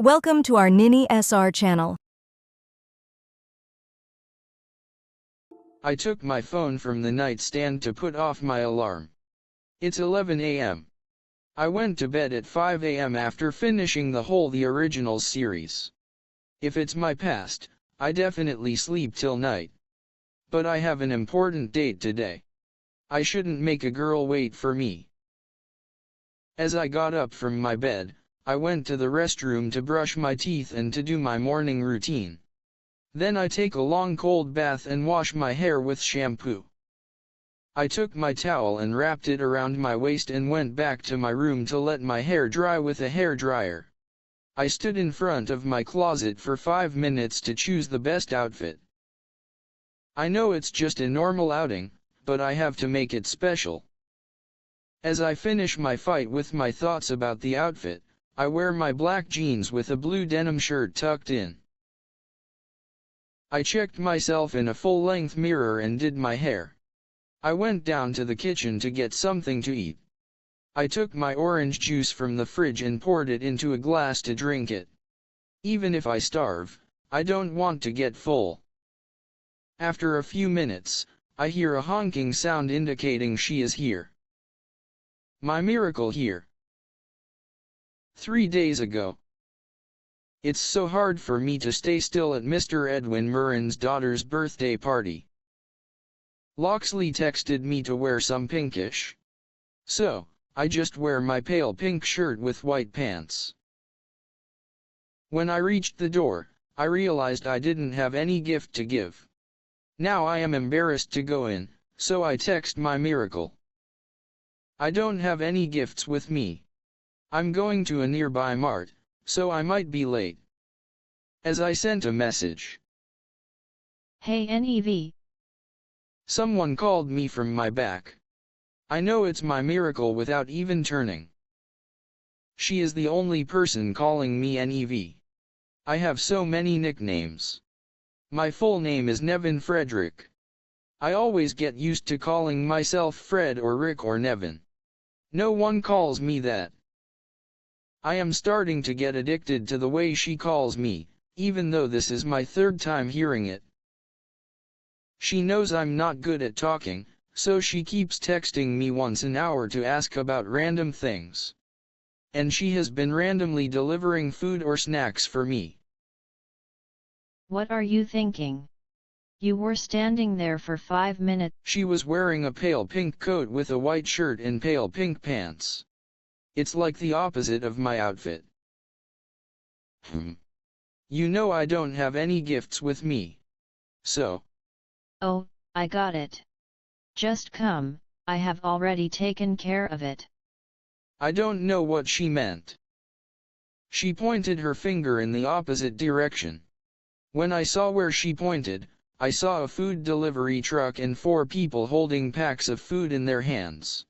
Welcome to our Nini SR channel. I took my phone from the nightstand to put off my alarm. It's 11 a.m. I went to bed at 5 a.m. after finishing the originals series. If it's my past, I definitely sleep till night. But I have an important date today. I shouldn't make a girl wait for me. As I got up from my bed, I went to the restroom to brush my teeth and to do my morning routine. Then I take a long cold bath and wash my hair with shampoo. I took my towel and wrapped it around my waist and went back to my room to let my hair dry with a hair dryer. I stood in front of my closet for 5 minutes to choose the best outfit. I know it's just a normal outing, but I have to make it special. As I finish my fight with my thoughts about the outfit, I wear my black jeans with a blue denim shirt tucked in. I checked myself in a full-length mirror and did my hair. I went down to the kitchen to get something to eat. I took my orange juice from the fridge and poured it into a glass to drink it. Even if I starve, I don't want to get full. After a few minutes, I hear a honking sound indicating she is here. My miracle here. 3 days ago. It's so hard for me to stay still at Mr. Edwin Murren's daughter's birthday party. Loxley texted me to wear some pinkish. So, I just wear my pale pink shirt with white pants. When I reached the door, I realized I didn't have any gift to give. Now I am embarrassed to go in, so I text my miracle. I don't have any gifts with me. I'm going to a nearby mart, so I might be late. As I sent a message. Hey NEV. Someone called me from my back. I know it's my miracle without even turning. She is the only person calling me NEV. I have so many nicknames. My full name is Nevin Frederick. I always get used to calling myself Fred or Rick or Nevin. No one calls me that. I am starting to get addicted to the way she calls me, even though this is my 3rd time hearing it. She knows I'm not good at talking, so she keeps texting me once an hour to ask about random things. And she has been randomly delivering food or snacks for me. What are you thinking? You were standing there for 5 minutes. She was wearing a pale pink coat with a white shirt and pale pink pants. It's like the opposite of my outfit. You know I don't have any gifts with me. So. Oh, I got it. Just come, I have already taken care of it. I don't know what she meant. She pointed her finger in the opposite direction. When I saw where she pointed, I saw a food delivery truck and 4 people holding packs of food in their hands.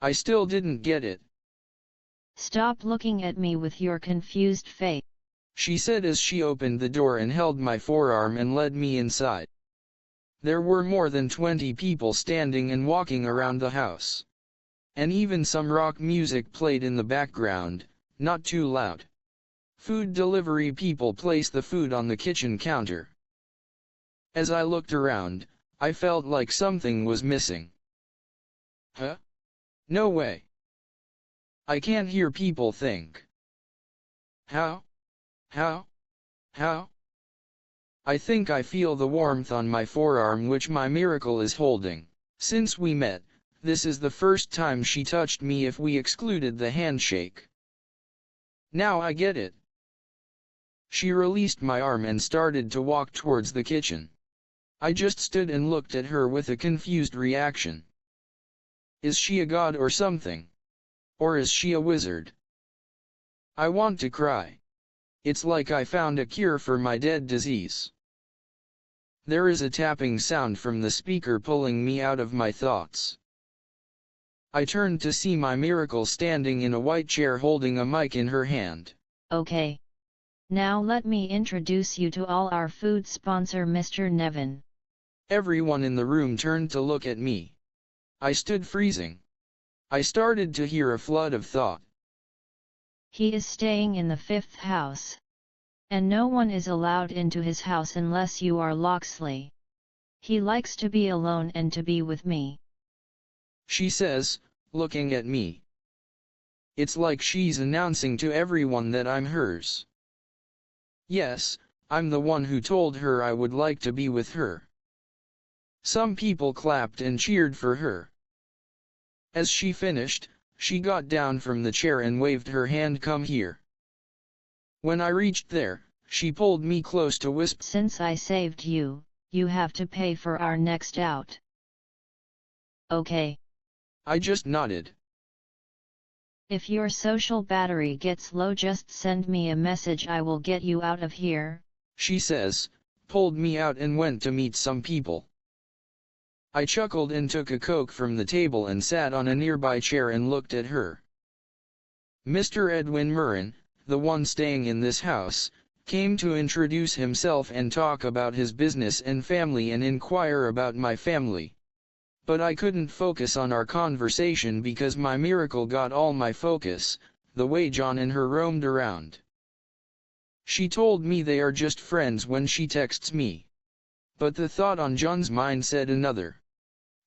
I still didn't get it. Stop looking at me with your confused face, she said as she opened the door and held my forearm and led me inside. There were more than 20 people standing and walking around the house. And even some rock music played in the background, not too loud. Food delivery people placed the food on the kitchen counter. As I looked around, I felt like something was missing. Huh? No way. I can't hear people think. How? How? How? I think I feel the warmth on my forearm which my miracle is holding. Since we met, this is the first time she touched me if we excluded the handshake. Now I get it. She released my arm and started to walk towards the kitchen. I just stood and looked at her with a confused reaction. Is she a god or something? Or is she a wizard? I want to cry. It's like I found a cure for my dead disease. There is a tapping sound from the speaker pulling me out of my thoughts. I turned to see my miracle standing in a white chair holding a mic in her hand. Okay. Now let me introduce you to all our food sponsor Mr. Nevin. Everyone in the room turned to look at me. I stood freezing. I started to hear a flood of thought. He is staying in the 5th house. And no one is allowed into his house unless you are Loxley. He likes to be alone and to be with me. She says, looking at me. It's like she's announcing to everyone that I'm hers. Yes, I'm the one who told her I would like to be with her. Some people clapped and cheered for her. As she finished, she got down from the chair and waved her hand, "Come here." When I reached there, she pulled me close to whisper, "Since I saved you, you have to pay for our next out." Okay. I just nodded. If your social battery gets low, just send me a message, I will get you out of here, she says, pulled me out and went to meet some people. I chuckled and took a Coke from the table and sat on a nearby chair and looked at her. Mr. Edwin Murrin, the one staying in this house, came to introduce himself and talk about his business and family and inquire about my family. But I couldn't focus on our conversation because my miracle got all my focus, the way John and her roamed around. She told me they are just friends when she texts me. But the thought on John's mind said another.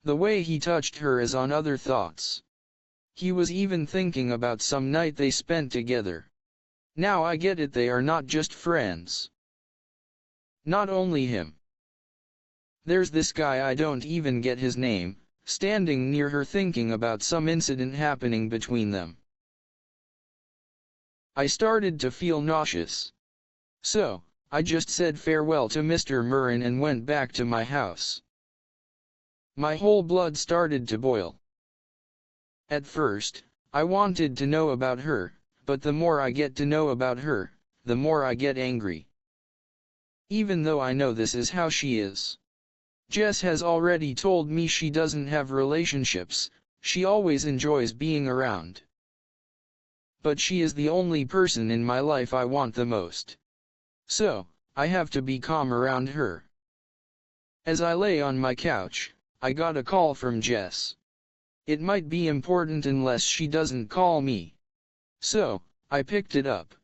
The way he touched her is on other thoughts. He was even thinking about some night they spent together. Now I get it, they are not just friends. Not only him. There's this guy, I don't even get his name, standing near her thinking about some incident happening between them. I started to feel nauseous. So, I just said farewell to Mr. Murrin and went back to my house. My whole blood started to boil. At first, I wanted to know about her, but the more I get to know about her, the more I get angry. Even though I know this is how she is. Jess has already told me she doesn't have relationships, she always enjoys being around. But she is the only person in my life I want the most. So, I have to be calm around her. As I lay on my couch, I got a call from Jess. It might be important unless she doesn't call me. So, I picked it up.